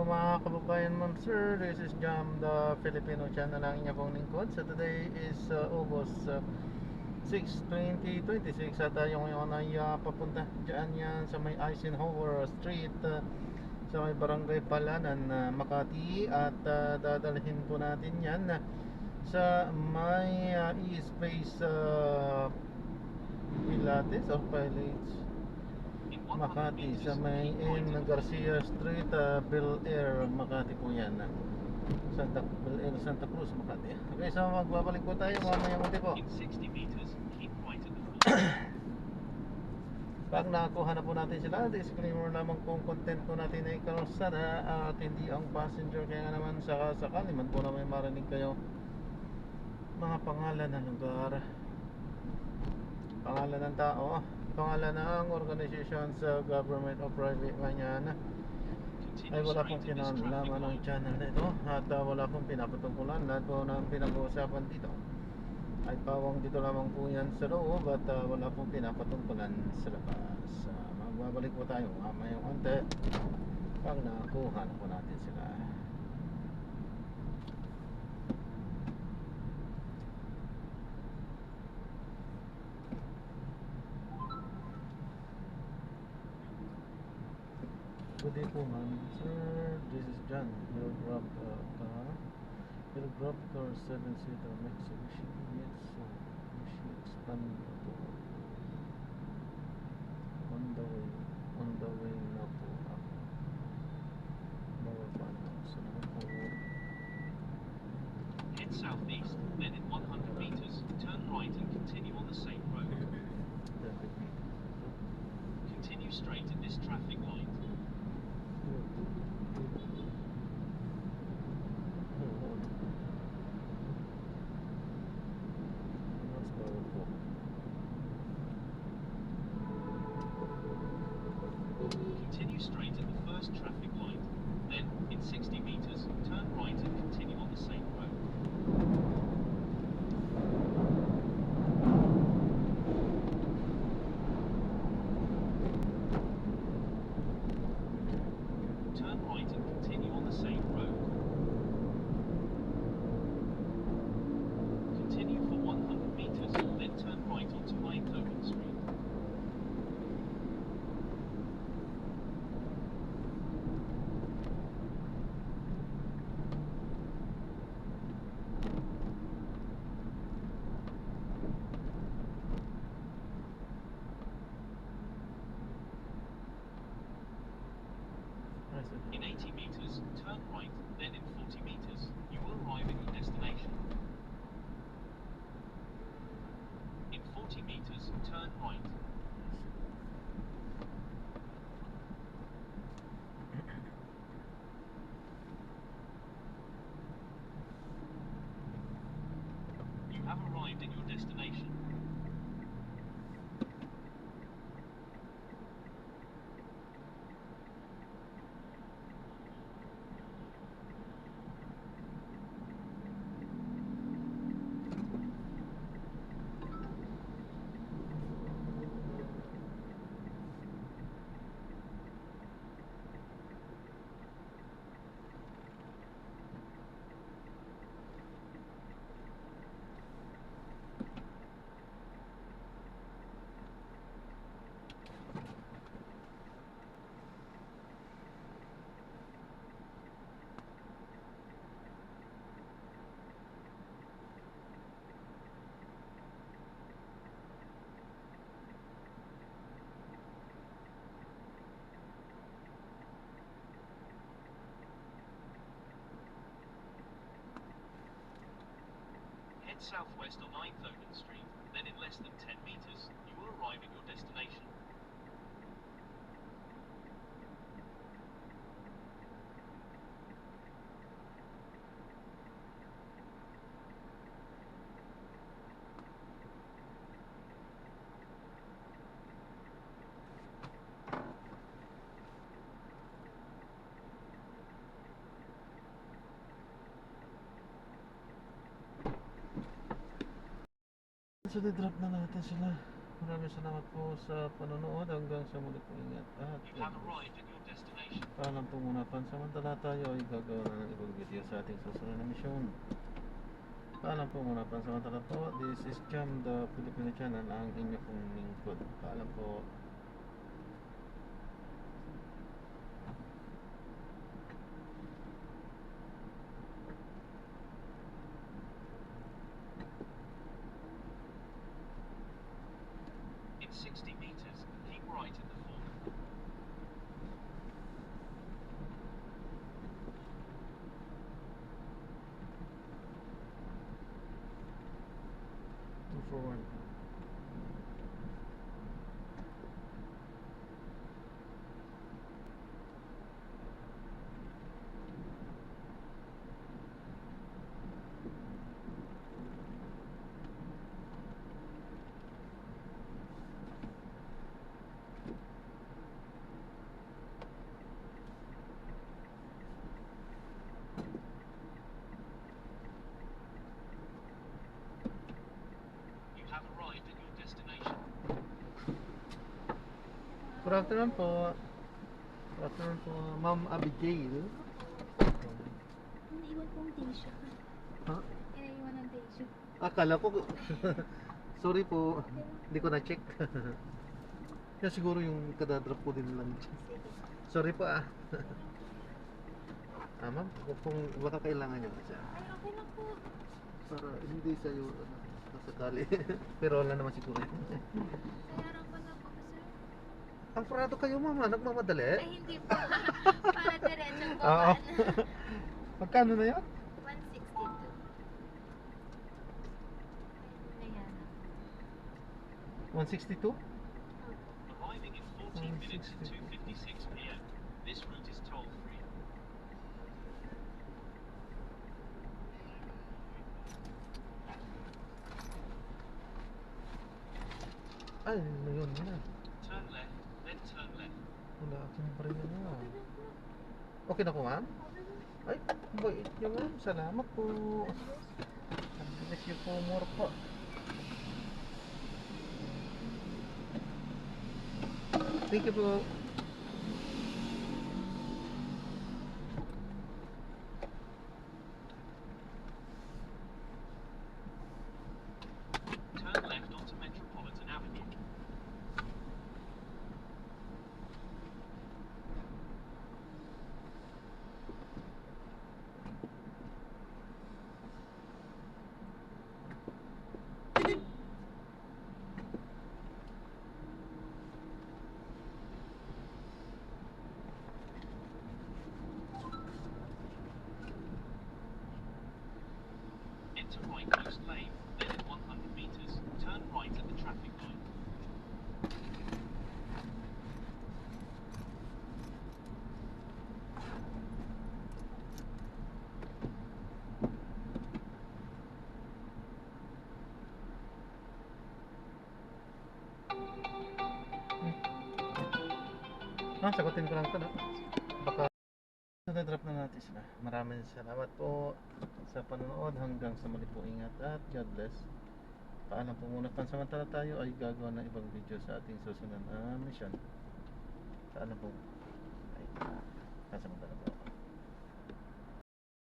Mga kababayan, ma'am sir, this is Jam, the Filipino channel ang inya pong lingkod. So today is August 6, 2026 at tayo ngayon ay papunta dyan yan sa may Eisenhower Street, sa may barangay Palanan, Makati. At dadalhin po natin yan sa may e-space Pilates or Pilates Makati, sa may in Garcia Street, Bel Air, Makati po yan. Bel Air, Santa Cruz, Makati. Okay, so magbabalik po tayo mamaya muli po. Pag nakakuha na po natin sila, disclaimer lamang kung content po natin ay karusada at hindi ang passenger. Kaya nga naman sakali man po na may marinig kayo mga pangalan ng lugar, pangalan ng tao, pangalan ng organization sa government o private man yan, ay wala pong kinalaman ng channel na ito at wala pong pinapatungkulan. Lahat po ng pinag-uusapan dito ay pawang dito lamang po yan sa loob at wala pong pinapatungkulan sa labas. Magbabalik po tayo mamayang onte pag nakakuha na po natin sila. Good day po ma'am sir, this is John. We'll grab car. We'll grab car 7-seater Mitsubishi. Yes, so she expand po. On the way na po ako. Bababa na. Salamat po. Head southeast, then in 100 meters, turn right and continue on the same road. Continue straight in this traffic light. Continue straight at the first traffic light. Then, in 60 meters, turn right and continue on the same road. Turn right and continue on the same road. Continue for 100 meters, then turn right onto Eindhoven Street. In 80 meters, turn right, then in 40 meters, you will arrive at your destination. In 40 meters, turn right. You have arrived at your destination. Head southwest on Eindhoven Street, then in less than 10 meters, you will arrive at your destination. So, di-drop na natin sila. Maraming salamat po sa panonood. Hanggang sa muli po, ingat. You have arrived at your destination. destination. Paalam po muna, pansamantala tayo ay gagawa na ng ibang video sa ating susunod na misyon. Paalam po muna, pansamantala po. This is Jam, the Filipino channel, ang inyo pong lingkod. Paalam po. In 60 meters, keep right at the fork. Two for one. You have arrived at your destination. Good afternoon po. Good afternoon po, Ma'am Abigail. Naiwan pong tissue. Ha? Naiwan ng tissue. Akala ko, sorry po, hindi ko na-check. Kaya siguro yung kadadrop ko din lang. Sige. Sorry po ah. Ma'am, kung baka kailangan nyo siya. Ay, okay lang po. Para hindi sa'yo, nasakali. Pero wala naman siguro yun. Sa harapan lang po, sir. Ang prado kayo mama, Ay, nagmamadali. hindi po. Para diretsong po. Oo. Magkano na yun? 162. Ayan. 162? Arriving in 14 minutes at 2:56 p.m. This route is toll-free. Ay, ano yun na. Turn left, then turn left. Wala akong baril na. Okay lang po. Okay na po ma'am? Okay lang. Ay, bait nyo ma'am. Salamat po. Bless you po more po. Thank you po. Turn left onto Metropolitan Avenue. Enter right Coast Lane, then in 100 meters, turn right at the traffic light. Sagutin ko lang ito, no? Baka na-drop na natin sila. Maraming salamat po sa panonood. Hanggang sa muli po, ingat at God bless. Paalam po muna. Pansamantala tayo ay gagawa ng ibang video sa ating susunod na mission. Paalam po. Ay, pansamantala po.